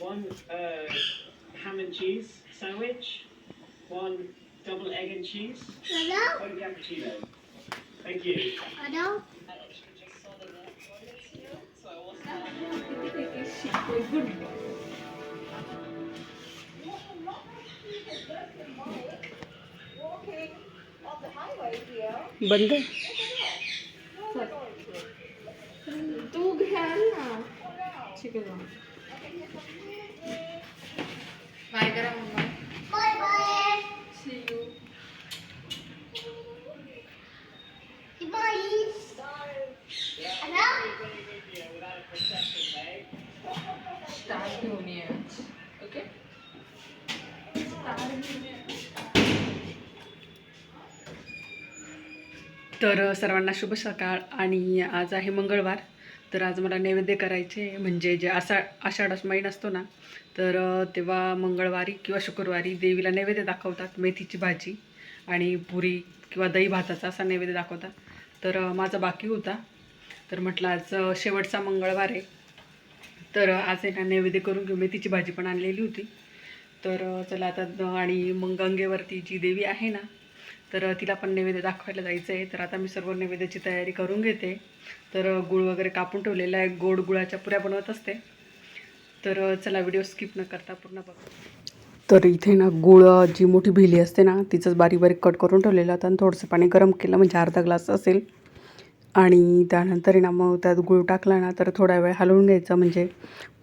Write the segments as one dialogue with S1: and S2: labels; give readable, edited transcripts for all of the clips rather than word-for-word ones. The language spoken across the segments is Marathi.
S1: one ham and cheese sandwich, one double egg and cheese, one cappuccino. Thank you.
S2: बंद
S3: तू घ्याल ना चिकन बाय करा mamma bye see you star घेऊन ये ओके
S2: तर सर्वांना शुभ सकाळ. आणि आज आहे मंगळवार. तर आज मला नैवेद्य करायचे, म्हणजे जे आषाढ महिना असतो ना, तर तेव्हा मंगळवारी किंवा शुक्रवारी देवीला नैवेद्य दाखवतात. मेथीची भाजी आणि पुरी किंवा दही भाताचा असा नैवेद्य दाखवतात. तर माझा बाकी होता, तर म्हटलं आज शेवटचा मंगळवार आहे, तर आज आहे ना नैवेद्य करून घेऊ. मेथीची भाजी पण आणलेली होती. तर चला आता, आणि मग गंगेवरती जी देवी आहे ना, तर तिला पण नैवेद्य दाखवायला जायचं आहे. तर आता मी सर्व नैवेद्याची तयारी करून घेते. तर गुळ वगैरे कापून ठेवलेला आहे, गोड गुळाच्या पुऱ्या बनवत असते. तर चला, व्हिडिओ स्किप न करता पूर्ण बघा. तर इथे ना गुळ, जी मोठी भेली असते ना, तिचंच बारीक बारीक कट करून ठेवलेलं होतं आणि थोडंसं पाणी गरम केलं, म्हणजे अर्धा ग्लास असेल. आणि त्यानंतर ना मग त्यात गूळ टाकला ना, तर थोडा वेळ हलवून घ्यायचं, म्हणजे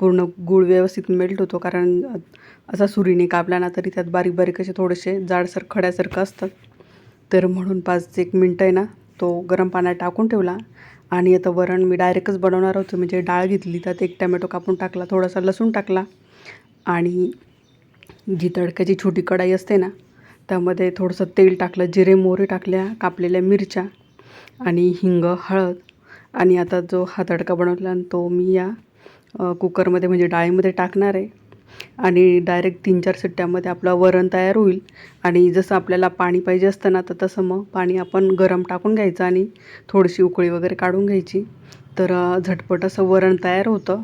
S2: पूर्ण गूळ व्यवस्थित मेल्ट होतो. कारण असा सुरीने कापला ना तरी त्यात बारीक बारीक असे थोडेसे जाडसर खड्यासारखं असतात. तर म्हणून 5-1 मिनटं आहे ना तो गरम पाण्यात टाकून ठेवला. आणि आता वरण मी डायरेक्टच बनवणार होते, म्हणजे डाळ घेतली, त्यात 1 टमॅटो कापून टाकला, थोडासा लसूण टाकला, आणि जी तडक्याची छोटी कढाई असते ना त्यामध्ये थोडंसं तेल टाकलं, जिरे मोहरी टाकल्या, कापलेल्या मिरच्या आणि हिंग, हळद. आणि आता जो हा तडका बनवला तो मी या कुकरमध्ये, म्हणजे डाळीमध्ये टाकणार आहे. आणि डायरेक्ट 3-4 शिट्ट्यामध्ये आपलं वरण तयार होईल. आणि जसं आपल्याला पाणी पाहिजे असतं ना, तर तसं मग पाणी आपण गरम टाकून घ्यायचं आणि थोडीशी उकळी वगैरे काढून घ्यायची. तर झटपट असं वरण तयार होतं.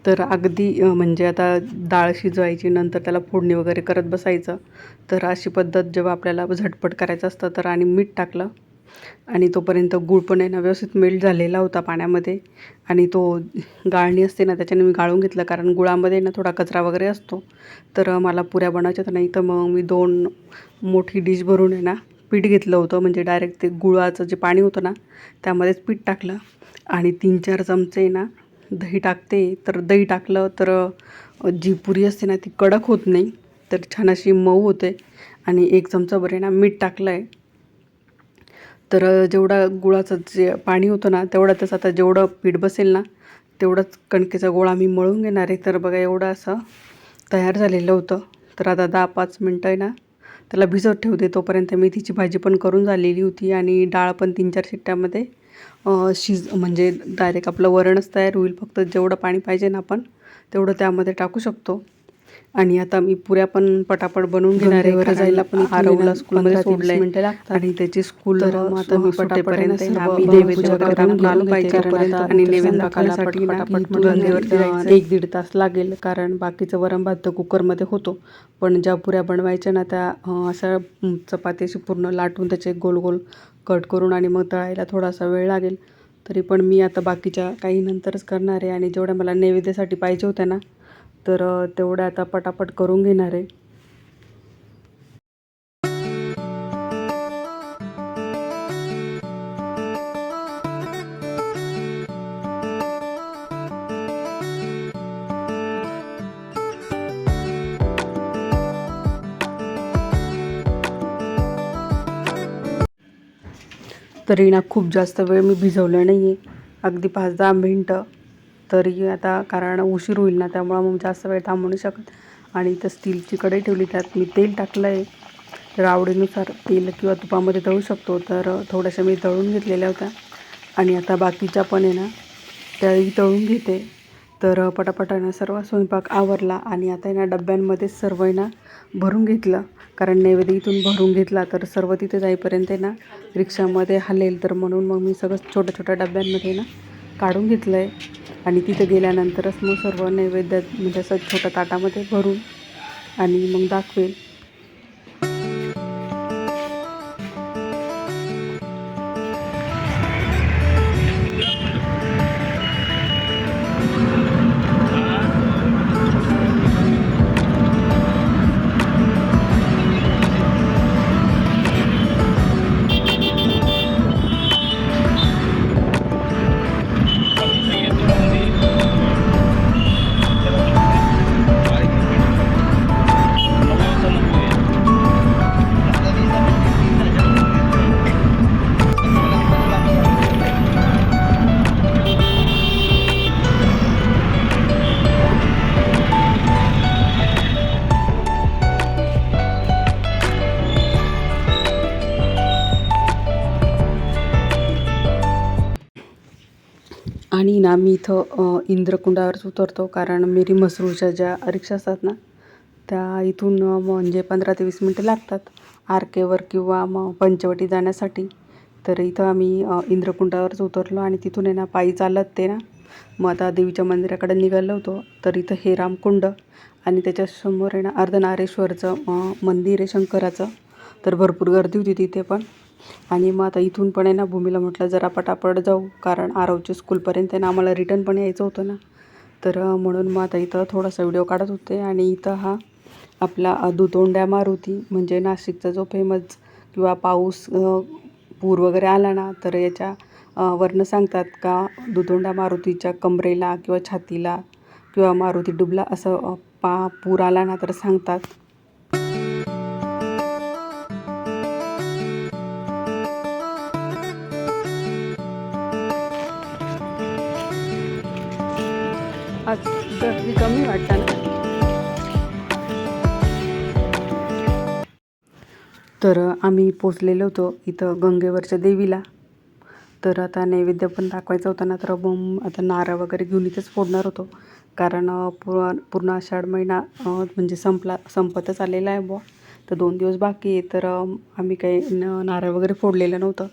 S2: तर अगदी म्हणजे आता डाळ शिजवायची, नंतर त्याला फोडणी वगैरे करत बसायचं. तर अशी पद्धत जेव्हा आपल्याला झटपट करायचं असतं तर. आणि मीठ टाकलं, आणि तोपर्यंत गूळ पण आहे ना व्यवस्थित मेल्ट झालेला होता पाण्यामध्ये. आणि तो गाळणी असते ना त्याच्याने मी गाळून घेतलं, कारण गुळामध्ये ना थोडा कचरा वगैरे असतो. तर मला पुऱ्या बनवायच्या तर नाही, तर मग मी 2 मोठी डिश भरून आहे ना पीठ घेतलं होतं, म्हणजे डायरेक्ट ते गुळाचं जे पाणी होतं ना त्यामध्येच पीठ टाकलं. आणि 3-4 चमचे ना दही टाकते. तर दही टाकलं तर जी पुरी असते ना ती कडक होत नाही, तर छान अशी मऊ होते. आणि 1 चमचा बरे ना मीठ टाकलं आहे. तर जेवढा गुळाचं जे पाणी होतं ना तेवढ्यातच आता जेवढं पीठ बसेल ना तेवढंच कणकेचा गोळा मी मळून घेणार आहे. तर बघा एवढं असं तयार झालेलं होतं. तर आता 10-5 मिनटं आहे ना त्याला भिजत ठेवते. तोपर्यंत मेथीची भाजी पण करून झालेली होती, आणि डाळ पण 3-4 शिट्ट्यामध्ये म्हणजे डायरेक्ट आपलं वरणच तयार होईल. फक्त जेवढं पाणी पाहिजे ना आपण तेवढं त्यामध्ये टाकू शकतो. आणि आता मी पुऱ्या पण पटापट बनवून घेणार आहे. जायला पण आरवला स्कूलमध्ये 20 मिनिटं लागतात, आणि त्याची स्कूल आता मी पटापर्यंत आम्ही नैवेद्य करून घालून पाहिजे. आणि नैवेद्य दाखवण्यासाठी गंगेवरती 1-1.5 तास लागेल, कारण बाकीचं वरण भात तर कुकरमध्ये होतो. पण ज्या पुऱ्या बनवायच्या ना त्या अशा चपातीशी पूर्ण लाटून त्याचे गोल गोल कट करून आणि मग तळायला थोडासा वेळ लागेल. तरी पण मी आता बाकीच्या काही नंतरच करणार आहे. आणि जेवढ्या मला नैवेद्यासाठी पाहिजे होत्या ना तर तेवढ्या आता पटापट करून घेणार आहे. तरी ना खूप जास्त वेळ मी भिजवलं नाही आहे, अगदी 5-10 मिनटं. तरी आता कारण उशीर होईल ना त्यामुळं मग जास्त वेळ थांबू नाही शकत. आणि इथं स्टीलची कढई ठेवली, त्यात मी तेल टाकलं आहे. तर आवडीनुसार तेल किंवा तुपामध्ये तळू शकतो. तर थोड्याशा मी तळून घेतलेल्या होत्या, आणि आता बाकीच्या पण आहे ना त्याही तळून घेते. तर पटापटानं सर्व स्वयंपाक आवरला. आणि आता आहे ना डब्यांमध्ये सर्व आहे ना भरून घेतलं, कारण नैवेद्य इथून भरून घेतला तर सर्व तिथे जाईपर्यंत आहे ना रिक्षामध्ये हलेल. तर म्हणून मग मी सगळं छोट्या छोट्या डब्यांमध्ये ना काढून घेतलं आहे आणि तिथं गेल्यानंतरच मग सर्व नैवेद्य म्हणजे असं छोट्या ताटामध्ये भरून आणि मग दाखवेल. आणि ना मी इथं इंद्रकुंडावरच उतरतो, कारण मिरी म्हसरूच्या ज्या रिक्षा असतात ना त्या इथून म्हणजे 15 ते 20 मिनटं लागतात आरकेवर किंवा मग पंचवटी जाण्यासाठी. तर इथं आम्ही इंद्रकुंडावरच उतरलो आणि तिथून आहे ना पायी चालत ते ना मग आता देवीच्या मंदिराकडे निघालो होतो. तर इथं हे रामकुंड आणि त्याच्यासमोर आहे ना अर्धनारेश्वरचं मंदिर आहे शंकराचं. तर भरपूर गर्दी होती तिथे पण. आणि मग आता इथून पण आहे ना भूमीला म्हटलं जरा पटापट जाऊ, कारण आरवच्या स्कूलपर्यंत आहे ना आम्हाला रिटर्न पण यायचं होतं ना. तर म्हणून मग आता इथं थोडासा व्हिडिओ काढत होते. आणि इथं हा आपला दुतोंड्या मारुती म्हणजे नाशिकचा जो फेमस, किंवा पाऊस पूर वगैरे आला ना तर याच्या वरनं सांगतात का दुतोंड्या मारुतीच्या कमरेला किंवा छातीला किंवा मारुती डुबला असं पूर आला ना तर सांगतात. आज गर्दी कमी वाटतं ना. तर आम्ही पोचलेलो होतो इथं गंगेवरच्या देवीला. तर आता नैवेद्य पण दाखवायचा होता ना, तर मग आता नारळ वगैरे घेऊन इथंच फोडणार होतो, कारण पूर्ण आषाढ महिना म्हणजे संपतच आलेला आहे बुवा. तर 2 दिवस बाकी आहे. तर आम्ही काही नारळ वगैरे फोडलेलं नव्हतं.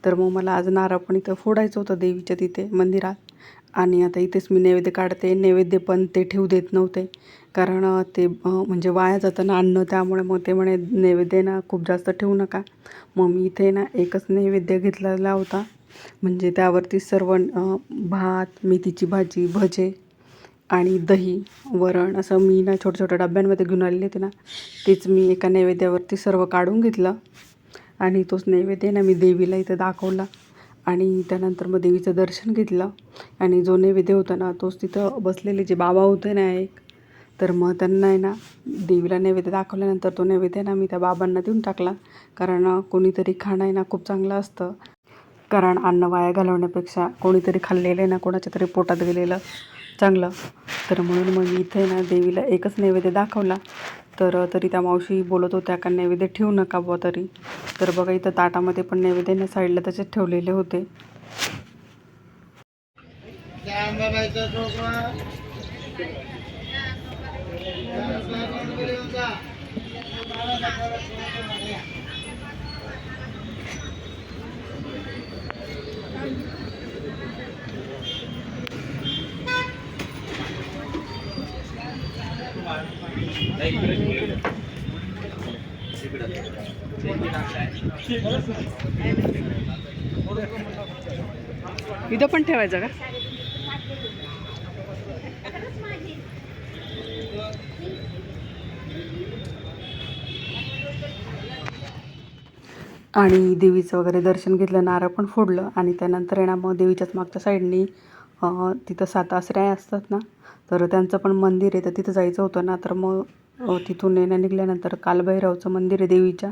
S2: तर मग मला आज नारळ पण इथं फोडायचं होतं देवीच्या तिथे मंदिरात. आणि आता इथेच मी नैवेद्य काढते. नैवेद्य पण ते ठेवू देत नव्हते, कारण ते म्हणजे वाया जातं ना अन्न, त्यामुळे मग ते म्हणे नैवेद्य ना खूप जास्त ठेवू नका. मग मी इथे ना एकच नैवेद्य घेतलेला होता, म्हणजे त्यावरती सर्व भात, मेथीची भाजी, भजे आणि दही, वरण असं मी ना छोट्या छोट्या डब्यांमध्ये घेऊन आलेले होते ना, तेच मी एका नैवेद्यावरती सर्व काढून घेतलं. आणि तोच नैवेद्य ना मी देवीला इथं दाखवला. आणि त्यानंतर मग देवीचं दर्शन घेतलं. आणि जो नैवेद्य होता ना तोच तिथं बसलेले जे बाबा होते ना एक, तर मग त्यांना आहे ना देवीला नैवेद्य दाखवल्यानंतर तो नैवेद्य ना मी त्या बाबांना देऊन टाकला, कारण कोणीतरी खाणं आहे ना खूप चांगलं असतं. कारण अन्न वाया घालवण्यापेक्षा कोणीतरी खाल्लेलं आहे ना कोणाच्या तरी पोटात गेलेलं चांगलं. तर म्हणून मग मी इथे ना देवीला एकच नैवेद्य दाखवला. तर तरी त्या मावशी बोलत होत्या का नैवेद्य ठेवू नका बुवा तरी. तर बघा इथं ताटामध्ये पण नैवेद्याने साईडला त्याच्यात ठेवलेले होते. इथं पण ठेवायचं का? आणि देवीचं वगैरे दर्शन घेतलं, नारळ पण फोडलं. आणि त्यानंतर आहे ना मग देवीच्याच मागच्या साईडनी तिथं 7 आसऱ्या असतात ना, तर त्यांचं पण मंदिर आहे. तर तिथं जायचं होतं ना, तर मग तिथून निघाल्यानंतर कालभैरवचं मंदिर आहे देवीच्या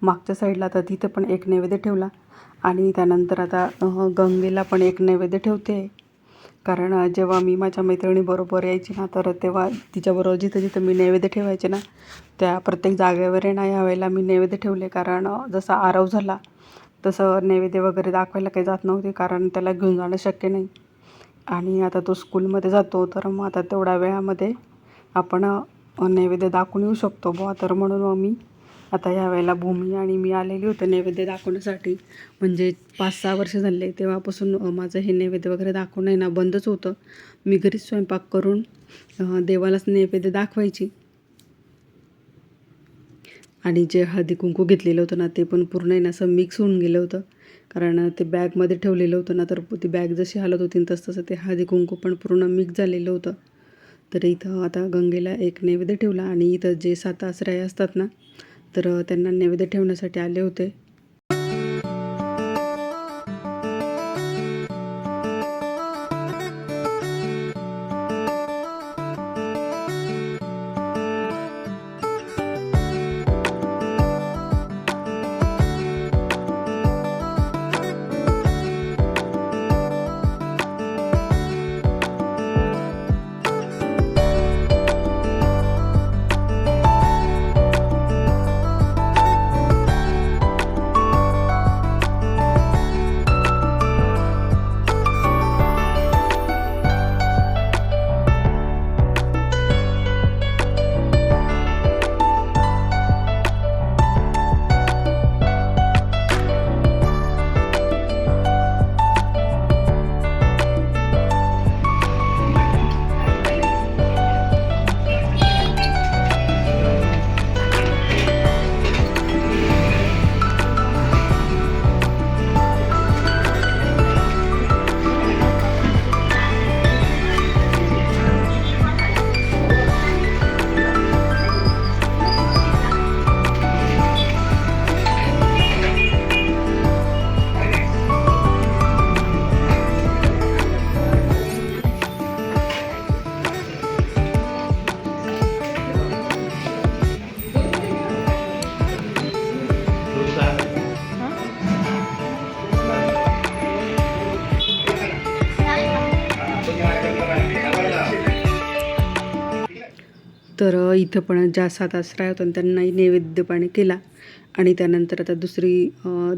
S2: मागच्या साईडला, तर तिथं पण एक नैवेद्य ठेवला. आणि त्यानंतर आता गंगेला पण एक नैवेद्य ठेवते, कारण जेव्हा मी माझ्या मैत्रिणीबरोबर यायची ना, तर तेव्हा तिच्याबरोबर जिथं जिथं मी नैवेद्य ठेवायचे ना, त्या प्रत्येक जागेवर आहे ना यावेळेला मी नैवेद्य ठेवले. कारण जसा आरव झाला तसं नैवेद्य वगैरे दाखवायला काही जात नव्हते, कारण त्याला घेऊन जाणं शक्य नाही. आणि आता तो स्कूलमध्ये जातो, तर मग आता तेवढ्या वेळामध्ये आपण नैवेद्य दाखवून येऊ शकतो बुवा. तर म्हणून मग मी आता यावेळेला भूमी आणि मी आलेली होते नैवेद्य दाखवण्यासाठी. म्हणजे 5-6 वर्ष झाले तेव्हापासून माझं हे नैवेद्य वगैरे दाखवणं आहे ना बंदच होतं. मी घरीच स्वयंपाक करून देवालाच नैवेद्य दाखवायची. आणि जे हळदी कुंकू घेतलेलं होतं ना ते पण पूर्ण आहे ना असं मिक्स होऊन गेलं होतं. कारण ते बॅगमध्ये ठेवलेलं होतं ना, तर ती बॅग जशी हालत होती तसं ते हळदी कुंकू पण पूर्ण मिक्स झालेलं होतं. तर इथं आता गंगेला एक नैवेद्य ठेवला आणि इथं जे 7 आश्रय असतात ना, तर त्यांना नैवेद्य ठेवण्यासाठी आले होते. तर इथं पण ज्या 7 आश्रय होत्या त्यांनाही नैवेद्य पाणी केला. आणि त्यानंतर आता दुसरी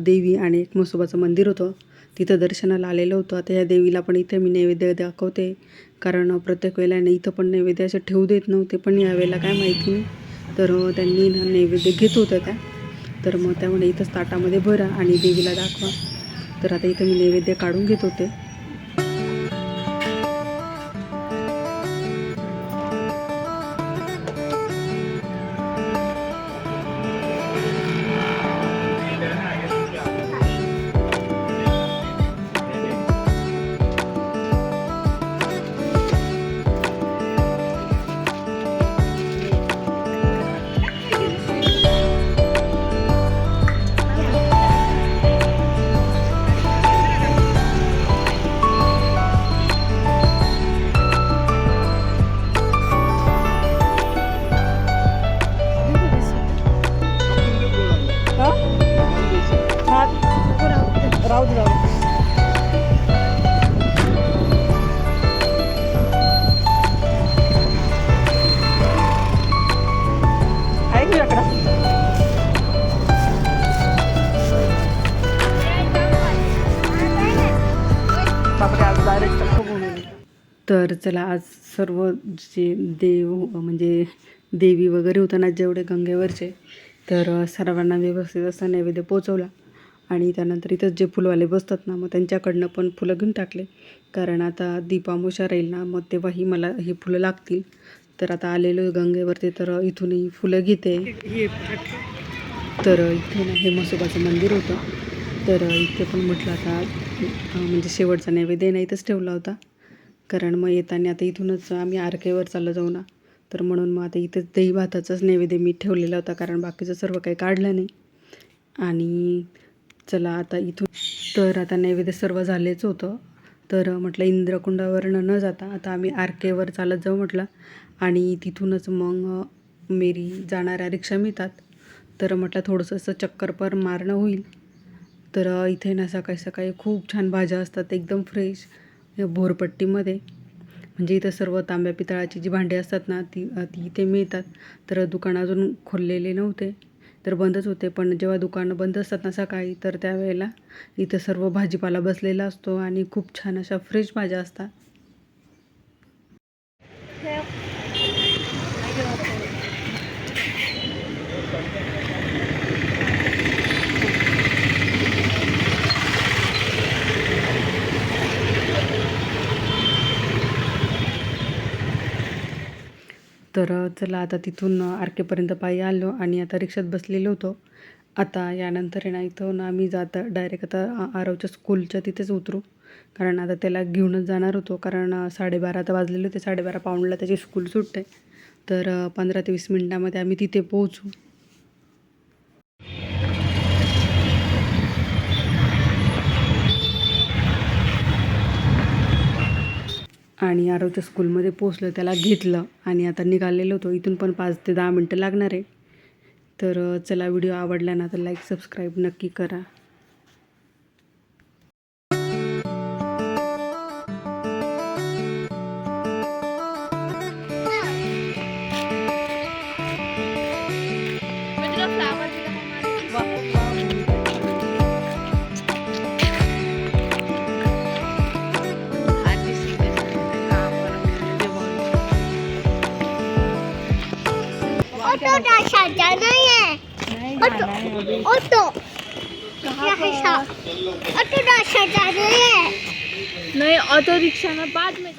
S2: देवी आणि एक म्हसोबाचं मंदिर होतं तिथं दर्शनाला आलेलं होतं. आता या देवीला पण इथे मी नैवेद्य दाखवते, कारण प्रत्येक वेळेला इथं पण नैवेद्य असे ठेवू देत नव्हते, पण यावेळेला काय माहिती नाही. तर त्यांनी ना नैवेद्य घेत होत्या त्या, तर मग त्यामुळे इथंच ताटामध्ये भरा आणि देवीला दाखवा. तर आता इथं मी नैवेद्य काढून घेत होते. तर चला, आज सर्व जे देव म्हणजे देवी वगैरे होतं ना जेवढे गंगेवरचे, तर सर्वांना व्यवस्थित असा नैवेद्य पोचवला. आणि त्यानंतर इथं जे फुलवाले बसतात ना, मग त्यांच्याकडनं पण फुलं घेऊन टाकले, कारण आता दीपामावस्या राहील ना, मग तेव्हाही मला ही फुलं लागतील. तर आता आलेलो गंगेवरती, तर इथूनही फुलं घेते. तर इथे ना हे म्हसोबाचं मंदिर होतं, तर इथे पण म्हटलं आता म्हणजे शेवटचा नैवेद्य ना इथंच ठेवला होता, कारण मग येताना आता इथूनच आम्ही आरकेवर चाललं जाऊ ना, तर म्हणून मग आता इथंच दही भाताचाच नैवेद्य मी ठेवलेला होता, कारण बाकीचं सर्व काही काढलं नाही. आणि चला आता इथून तर आता नैवेद्य सर्व झालेच होतं, तर म्हटलं इंद्रकुंडावरनं न जाता आता आम्ही आरकेवर चालत जाऊ म्हटलं. आणि तिथूनच मग मेरी जाणाऱ्या रिक्षा मिळतात, तर म्हटलं थोडंसं असं चक्कर पर मारणं होईल. तर इथे ना सकाळी सकाळी खूप छान भाज्या असतात, एकदम फ्रेश भोरपट्टीमध्ये. म्हणजे इथं सर्व तांब्या पितळाची जी भांडी असतात ना ती इथे मिळतात. तर दुकान अजून खोललेले नव्हते, तर बंदच होते. पण जेव्हा दुकानं बंद असतात ना सकाळी, तर त्यावेळेला इथं सर्व भाजीपाला बसलेला असतो आणि खूप छान अशा फ्रेश भाज्या असतात. तर चला आता तिथून आरकेपर्यंत पायी आलो आणि आता रिक्षात बसलेलो होतो. आता यानंतर आहे ना इथून आम्ही जाता डायरेक्ट आता आरवच्या स्कूलच्या तिथेच उतरू, कारण आता त्याला घेऊनच जाणार होतो, कारण 12:30 आता वाजलेले होते. 12:30 पाऊणला त्याची स्कूल सुटते. तर 15 ते 20 मिनटामध्ये आम्ही तिथे पोहोचू. आणि आरवच्या स्कूलमध्ये पोचलं, त्याला घेतलं आणि आता निघालेलो होतो. इथून पण 5 ते 10 मिनटं लागणार आहे. तर चला, व्हिडिओ आवडला ना तर लाईक सबस्क्राईब नक्की करा.
S4: ऑटो रिक्शा जाना है ऑटो रिक्शा जाना है
S3: नहीं ऑटो रिक्शा में बाद में